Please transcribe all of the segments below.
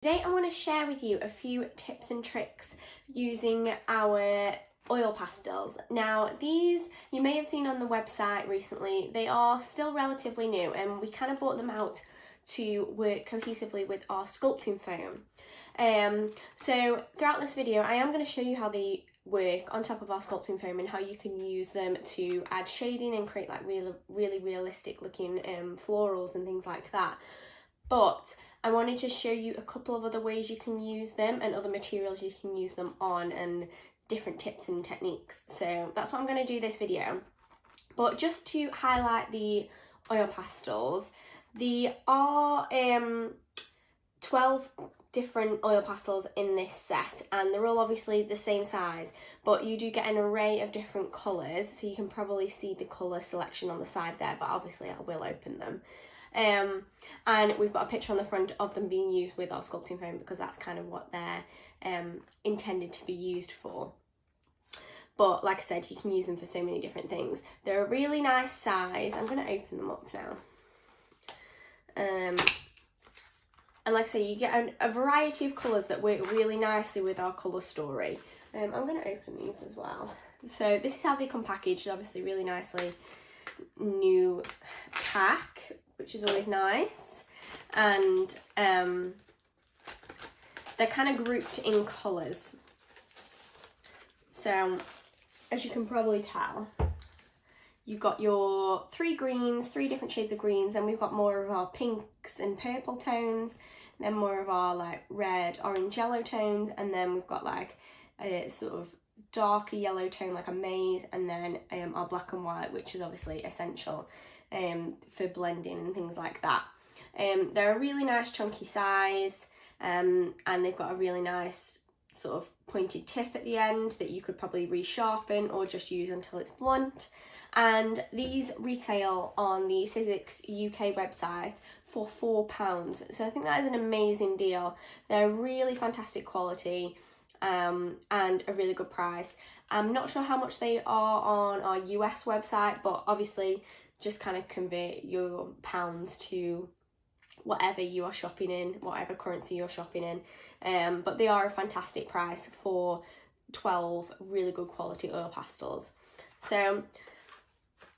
Today I want to share with you a few tips and tricks using our oil pastels. Now these you may have seen on the website recently. They are still relatively new and we kind of brought them out to work cohesively with our sculpting foam. So throughout this video I am going to show you how they work on top of our sculpting foam and how you can use them to add shading and create like really realistic looking florals and things like that. But I wanted to show you a couple of other ways you can use them and other materials you can use them on and different tips and techniques. So that's what I'm going to do this video. But just to highlight the oil pastels, there are 12 different oil pastels in this set and they're all obviously the same size, but you do get an array of different colours, so you can probably see the colour selection on the side there, but obviously I will open them. And we've got a picture on the front of them being used with our sculpting foam because that's kind of what they're intended to be used for. But like I said, you can use them for so many different things. They're a really nice size. I'm going to open them up now. And like I say, you get a variety of colours that work really nicely with our colour story. I'm going to open these as well. So this is how they come packaged, obviously really nicely. New pack, which is always nice, and they're kind of grouped in colours. So as you can probably tell, you've got your three different shades of greens, and we've got more of our pinks and purple tones, then more of our like red, orange, yellow tones, and then we've got like a sort of darker yellow tone like a maize, and then our black and white, which is obviously essential for blending and things like that. They're a really nice chunky size, and they've got a really nice sort of pointed tip at the end that you could probably resharpen or just use until it's blunt. And these retail on the Sizzix UK website for £4, so I think that is an amazing deal. They're really fantastic quality and a really good price. I'm not sure how much they are on our US website, but obviously just kind of convert your pounds to whatever you are shopping in, whatever currency you're shopping in. But they are a fantastic price for 12 really good quality oil pastels. So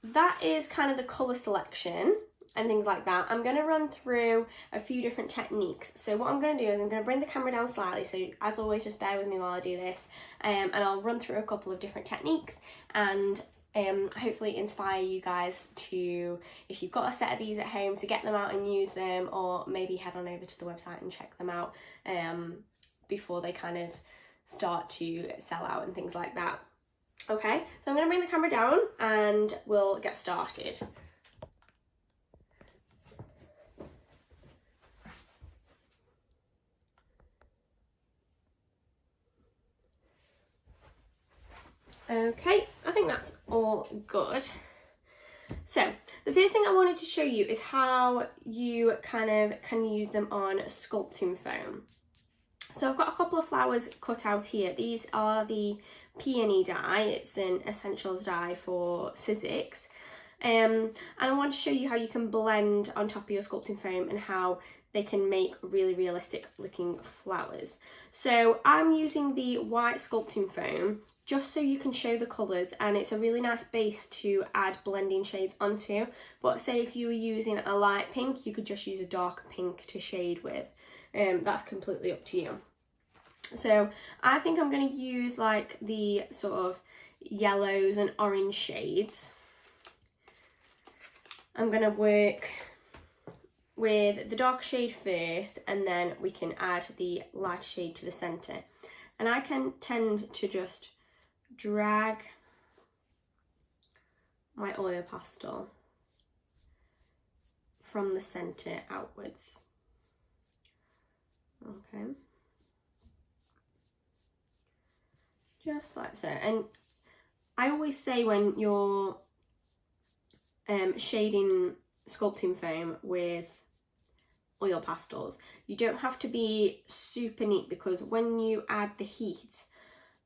that is kind of the colour selection and things like that. I'm going to run through a few different techniques. So what I'm going to do is I'm going to bring the camera down slightly, so as always just bear with me while I do this, and I'll run through a couple of different techniques and hopefully inspire you guys to, if you've got a set of these at home, to get them out and use them, or maybe head on over to the website and check them out before they kind of start to sell out and things like that. Okay, so I'm going to bring the camera down and we'll get started. Okay, I think that's all good. So the first thing I wanted to show you is how you kind of can use them on sculpting foam. So I've got a couple of flowers cut out here. These are the peony dye. It's an essentials dye for Sizzix. And I want to show you how you can blend on top of your sculpting foam and how they can make really realistic looking flowers. So I'm using the white sculpting foam just so you can show the colours, and it's a really nice base to add blending shades onto. But say if you were using a light pink, you could just use a darker pink to shade with. That's completely up to you. So I think I'm going to use like the sort of yellows and orange shades. I'm going to work with the dark shade first, and then we can add the light shade to the centre. And I can tend to just drag my oil pastel from the centre outwards. Okay. Just like so. And I always say when you're shading sculpting foam with oil pastels, you don't have to be super neat, because when you add the heat,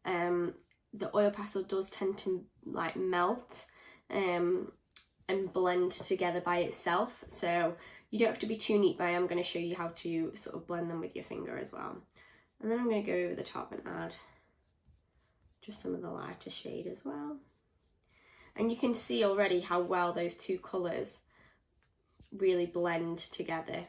the oil pastel does tend to like melt and blend together by itself. So you don't have to be too neat, but I am going to show you how to sort of blend them with your finger as well. And then I'm going to go over the top and add just some of the lighter shade as well. And you can see already how well those two colours really blend together.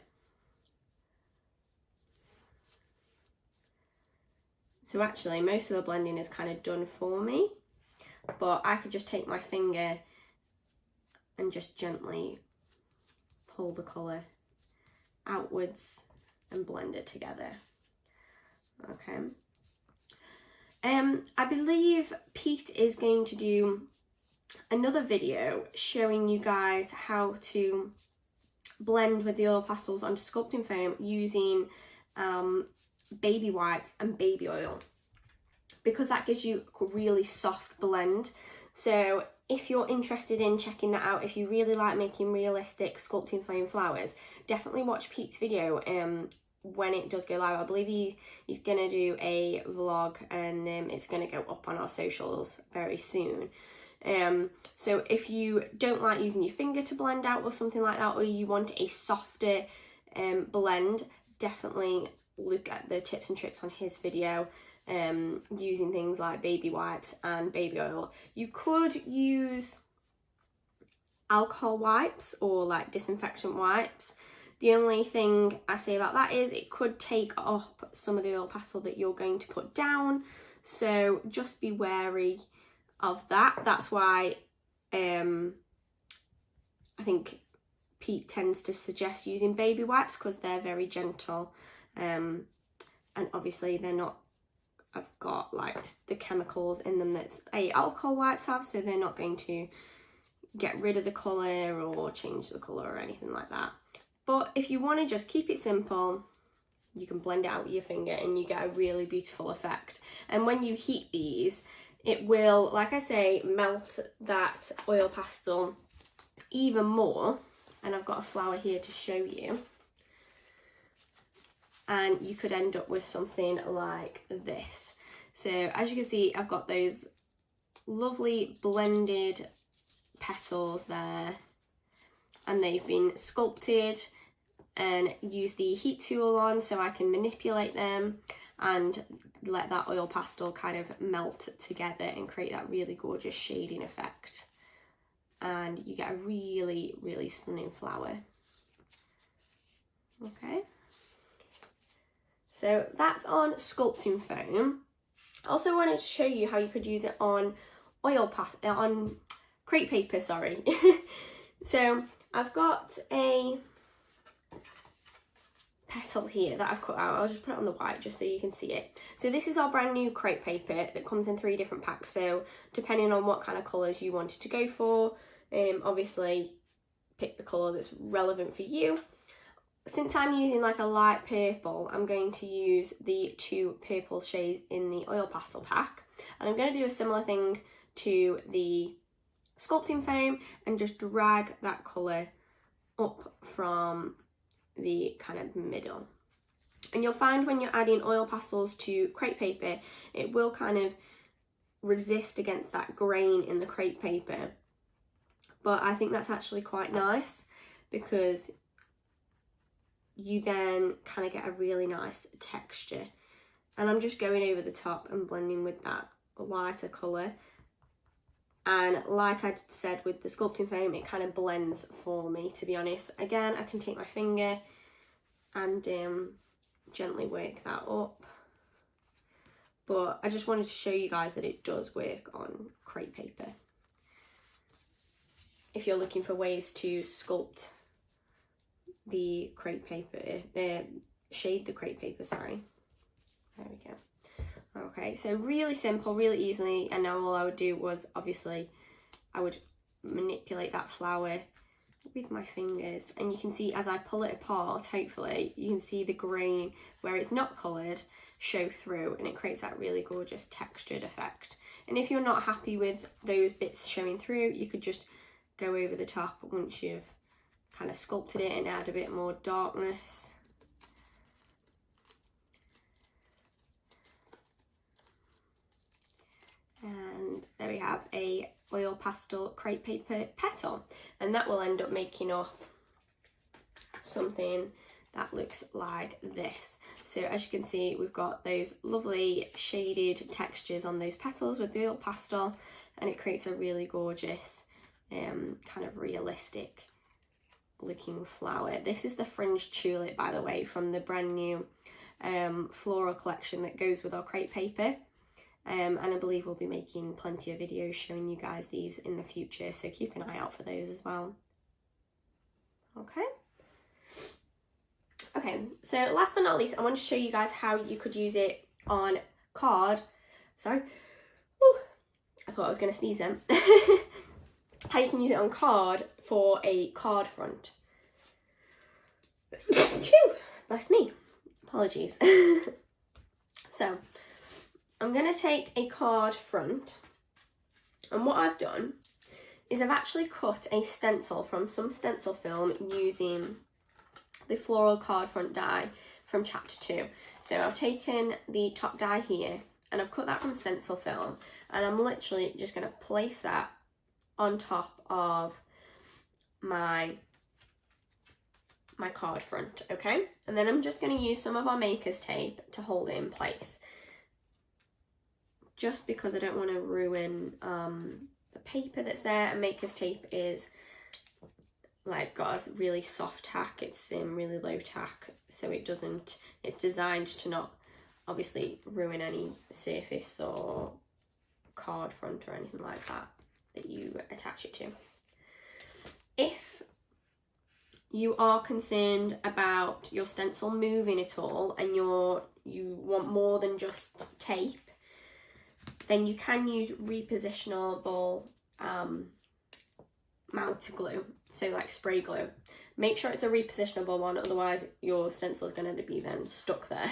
So actually most of the blending is kind of done for me, but I could just take my finger and just gently pull the colour outwards and blend it together. Okay. I believe Pete is going to do another video showing you guys how to blend with the oil pastels onto sculpting foam using baby wipes and baby oil, because that gives you a really soft blend. So if you're interested in checking that out, if you really like making realistic sculpting foam flowers, definitely watch Pete's video when it does go live. I believe he's going to do a vlog, and it's going to go up on our socials very soon. So if you don't like using your finger to blend out or something like that, or you want a softer blend, definitely look at the tips and tricks on his video, using things like baby wipes and baby oil. You could use alcohol wipes or like disinfectant wipes. The only thing I say about that is it could take up some of the oil pastel that you're going to put down, so just be wary of that. That's why I think Pete tends to suggest using baby wipes, because they're very gentle, and obviously they're not, I've got like the chemicals in them that alcohol wipes have, so they're not going to get rid of the colour or change the colour or anything like that. But if you want to just keep it simple, you can blend it out with your finger and you get a really beautiful effect. And when you heat these, it will, like I say, melt that oil pastel even more. And I've got a flower here to show you. And you could end up with something like this. So as you can see, I've got those lovely blended petals there, and they've been sculpted, and use the heat tool on so I can manipulate them and let that oil pastel kind of melt together and create that really gorgeous shading effect. And you get a really, really stunning flower. Okay. So that's on sculpting foam. I also wanted to show you how you could use it on on crepe paper, sorry. So I've got a petal here that I've cut out. I'll just put it on the white just so you can see it. So this is our brand new crepe paper that comes in 3 different packs. So depending on what kind of colours you wanted to go for, obviously pick the colour that's relevant for you. Since I'm using like a light purple, I'm going to use the 2 purple shades in the oil pastel pack. And I'm going to do a similar thing to the sculpting foam and just drag that colour up from the kind of middle. And you'll find when you're adding oil pastels to crepe paper, it will kind of resist against that grain in the crepe paper. But I think that's actually quite nice, because you then kind of get a really nice texture. And I'm just going over the top and blending with that lighter colour. And like I said with the sculpting foam, it kind of blends for me, to be honest. Again, I can take my finger and gently work that up. But I just wanted to show you guys that it does work on crepe paper. If you're looking for ways to sculpt the crepe paper, shade the crepe paper, sorry. There we go. Okay, so really simple, really easily, and now all I would do was, obviously, I would manipulate that flower with my fingers, and you can see as I pull it apart, hopefully, you can see the grain where it's not coloured show through, and it creates that really gorgeous textured effect. And if you're not happy with those bits showing through, you could just go over the top once you've kind of sculpted it and add a bit more darkness. And there we have a oil pastel crepe paper petal, and that will end up making up something that looks like this. So as you can see, we've got those lovely shaded textures on those petals with the oil pastel, and it creates a really gorgeous kind of realistic looking flower. This is the fringed tulip, by the way, from the brand new floral collection that goes with our crepe paper. And I believe we'll be making plenty of videos showing you guys these in the future, so keep an eye out for those as well. Okay, so last but not least, I want to show you guys how you could use it on card. Sorry. Ooh, I thought I was going to sneeze then. How you can use it on card for a card front. Phew, bless me. Apologies. So, I'm going to take a card front, and what I've done is I've actually cut a stencil from some stencil film using the floral card front die from chapter 2. So I've taken the top die here and I've cut that from stencil film, and I'm literally just going to place that on top of my card front, okay? And then I'm just going to use some of our maker's tape to hold it in place, just because I don't want to ruin the paper that's there. And maker's tape is like got a really soft tack, it's really low tack, so it doesn't, it's designed to not obviously ruin any surface or card front or anything like that you attach it to. If you are concerned about your stencil moving at all and you want more than just tape, then you can use repositionable mounted glue, so like spray glue. Make sure it's a repositionable one, otherwise your stencil is going to be then stuck there.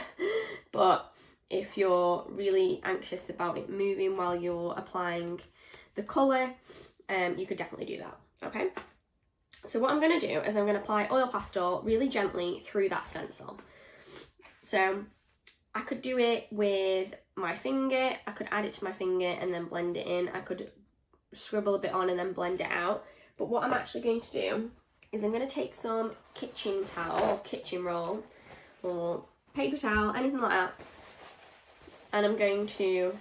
But if you're really anxious about it moving while you're applying the colour, you could definitely do that, okay? So what I'm going to do is I'm going to apply oil pastel really gently through that stencil. So I could do it with my finger, I could add it to my finger and then blend it in. I could scribble a bit on and then blend it out. But what I'm actually going to do is I'm going to take some kitchen towel or kitchen roll or paper towel, anything like that, and I'm going to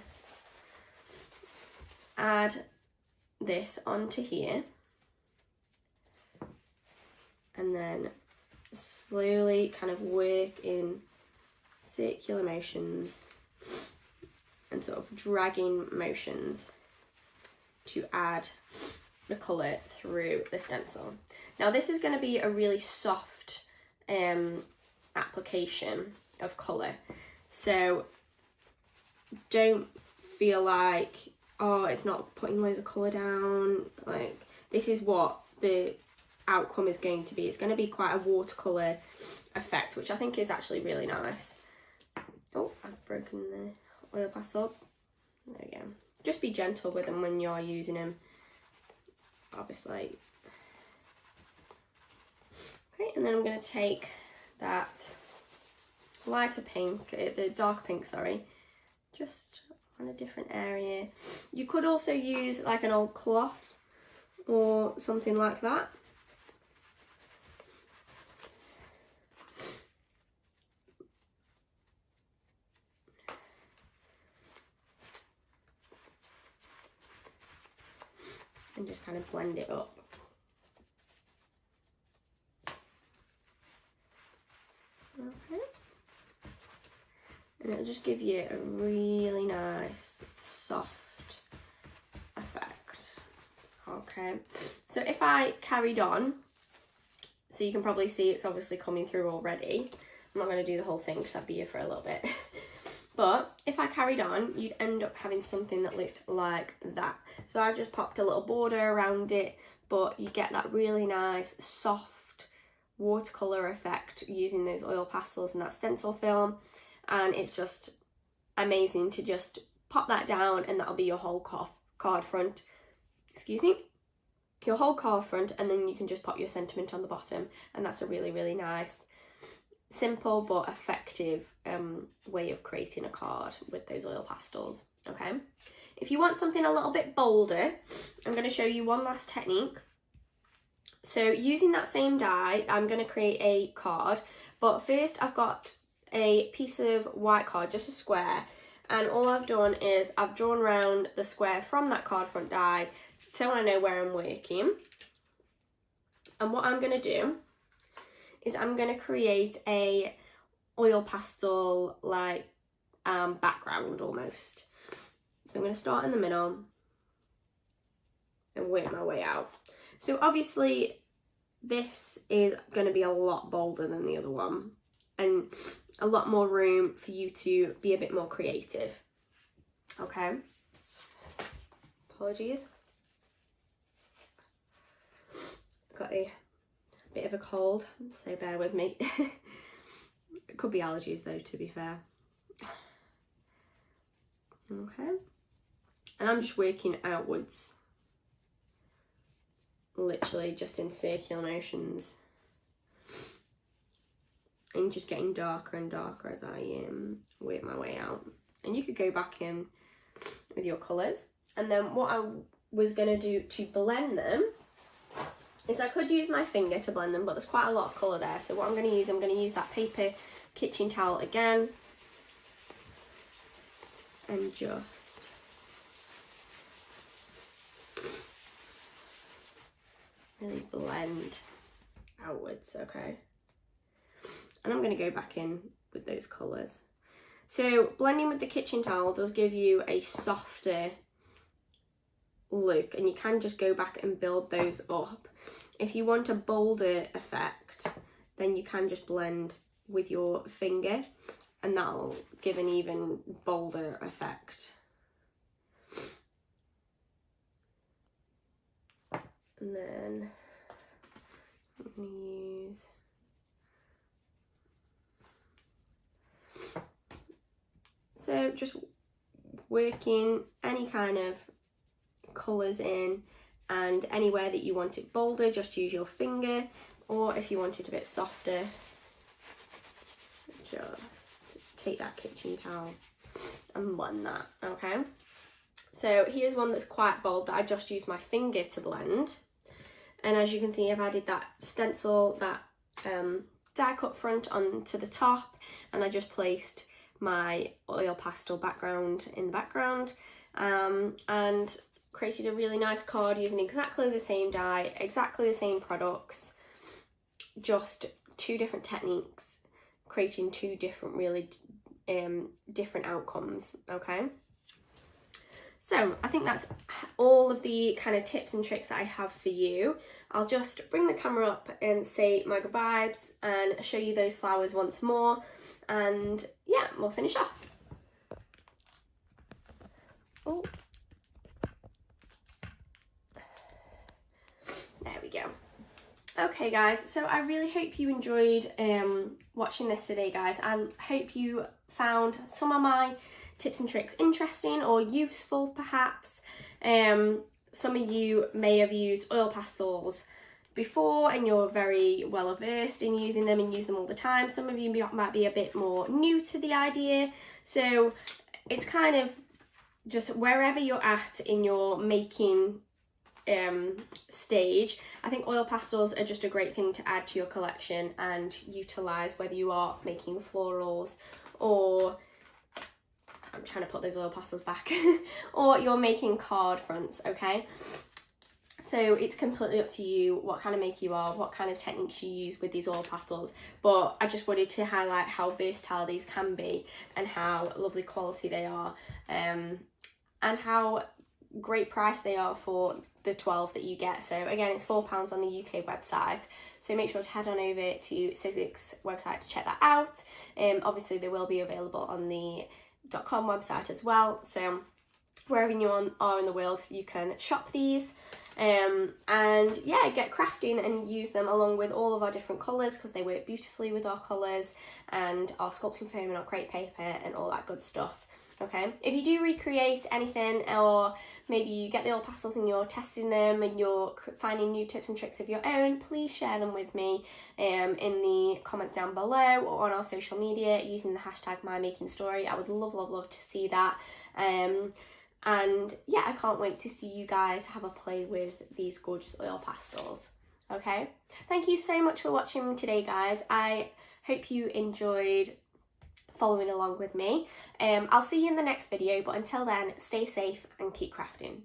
add this onto here and then slowly kind of work in circular motions and sort of dragging motions to add the colour through the stencil. Now this is going to be a really soft application of colour, so don't feel like, oh, it's not putting loads of colour down. Like, this is what the outcome is going to be. It's going to be quite a watercolour effect, which I think is actually really nice. Oh, I've broken the oil pastel. There we go. Just be gentle with them when you're using them, obviously. Okay, and then I'm going to take that lighter pink, the dark pink, sorry, just on a different area. You could also use like an old cloth or something like that. And just kind of blend it up. Okay. And it'll just give you a really nice, soft effect. Okay. So if I carried on, so you can probably see it's obviously coming through already. I'm not going to do the whole thing because I'd be here for a little bit. But if I carried on, you'd end up having something that looked like that. So I just popped a little border around it, but you get that really nice, soft watercolour effect using those oil pastels and that stencil film. And it's just amazing to just pop that down and that'll be your whole card front. Excuse me. Your whole card front, and then you can just pop your sentiment on the bottom. And that's a really, really nice, simple but effective way of creating a card with those oil pastels, okay? If you want something a little bit bolder, I'm going to show you one last technique. So using that same die, I'm going to create a card, but first I've got a piece of white card, just a square, and all I've done is I've drawn around the square from that card front die so I know where I'm working. And what I'm going to do is I'm going to create a oil pastel like background almost. So I'm going to start in the middle and work my way out. So obviously this is going to be a lot bolder than the other one and a lot more room for you to be a bit more creative. Okay. Apologies. Got a bit of a cold, so bear with me. It could be allergies though, to be fair. Okay. And I'm just working outwards. Literally just in circular motions. And just getting darker and darker as I work my way out. And you could go back in with your colours. And then what I was going to do to blend them is I could use my finger to blend them, but there's quite a lot of colour there. So what I'm going to use that paper kitchen towel again. And just really blend outwards, okay? And I'm going to go back in with those colours. So blending with the kitchen towel does give you a softer look, and you can just go back and build those up. If you want a bolder effect, then you can just blend with your finger and that'll give an even bolder effect. And then I'm going to use so just working any kind of colours in, and anywhere that you want it bolder, just use your finger, or if you want it a bit softer, just take that kitchen towel and blend that, okay? So here's one that's quite bold that I just used my finger to blend. And as you can see, I've added that stencil, that die cut front onto the top, and I just placed my oil pastel background in the background, and created a really nice card using exactly the same die, exactly the same products, just two different techniques, creating two different really different outcomes, okay? So I think that's all of the kind of tips and tricks that I have for you. I'll just bring the camera up and say my goodbyes and show you those flowers once more, and yeah, we'll finish off. Oh. There we go. Okay guys, so I really hope you enjoyed watching this today, guys. I hope you found some of my tips and tricks interesting or useful perhaps. Some of you may have used oil pastels before and you're very well versed in using them and use them all the time. Some of you might be a bit more new to the idea, so it's kind of just wherever you're at in your making stage. I think oil pastels are just a great thing to add to your collection and utilise, whether you are making florals or I'm trying to put those oil pastels back or you're making card fronts, okay? So it's completely up to you what kind of maker you are, what kind of techniques you use with these oil pastels, but I just wanted to highlight how versatile these can be and how lovely quality they are, and how great price they are for the 12 that you get. So again, it's £4 on the UK website, so make sure to head on over to Sizzix website to check that out. Obviously they will be available on the .com website as well, so wherever you are in the world you can shop these, and yeah, get crafting and use them along with all of our different colours because they work beautifully with our colours and our sculpting foam and our crepe paper and all that good stuff. Okay, if you do recreate anything, or maybe you get the oil pastels and you're testing them and you're finding new tips and tricks of your own, please share them with me in the comments down below or on our social media using the hashtag #MyMakingStory. I would love to see that. And yeah, I can't wait to see you guys have a play with these gorgeous oil pastels. okay? Thank you so much for watching today, guys. I hope you enjoyed following along with me. I'll see you in the next video, but until then, stay safe and keep crafting.